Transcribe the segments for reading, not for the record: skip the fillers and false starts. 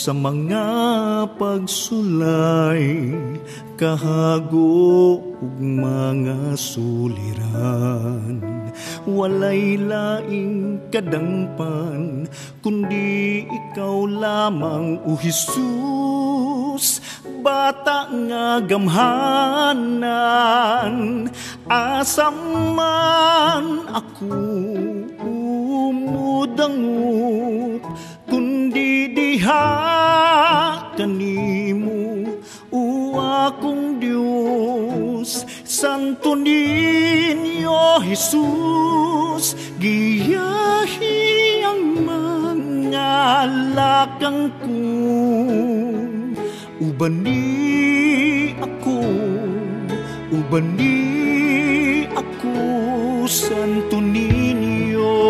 sa mga pagsulay, kahago ug mga suliran. Walay laing kadangpan, kundi ikaw lamang, O Jesus. Bata nga gamhanan, asam man ako umudangot, kundi diha kanimo, o akong Diyos. Santo ninyo, Jesus, giyahi ang mga lakang ko. Ubani ako, Santo ninyo.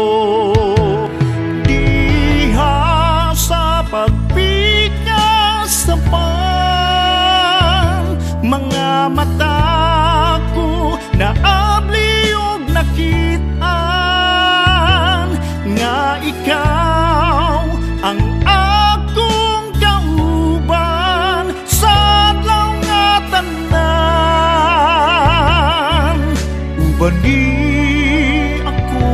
Diha sa pagpikas sa mga mata ko, naabliog nakitaan nga ikaw ang akong kauban sa adlaw nga tanan. Ubani ako,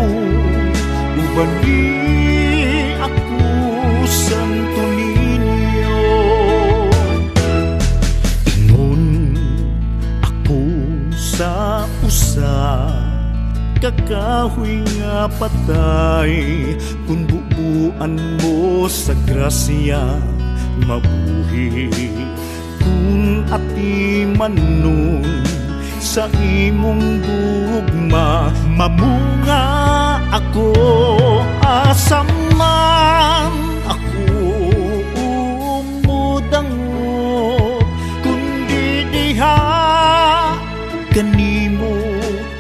Santo ninyo. Ingon ako sa usa kakahoy nga patay, kung bubuan mo sa grasya mabuhi. Kung ati man nun sa imong gugma, mamunga ako. Asam man ako umudangot, kundi diha kanimo,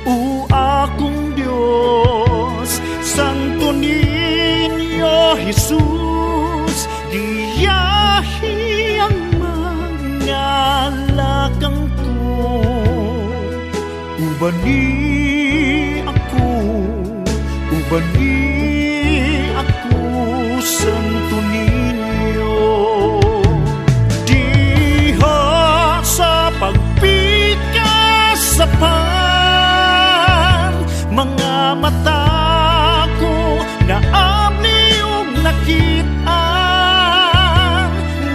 o akong Diyos. Santo ninyo, Jesus, giyahi ang mga lakang ko. Ubani ako, Santo ninyo. Diha sa pagpikas sa mga mata ko, naabliog nakitaan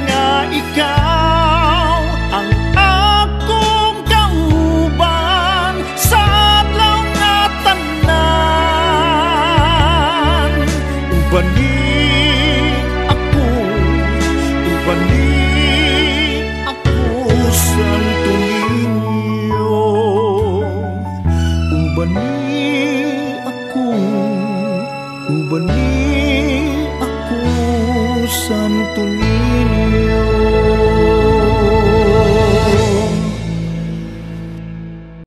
nga ikaw ang akong kauban sa adlaw nga tanan. Ubani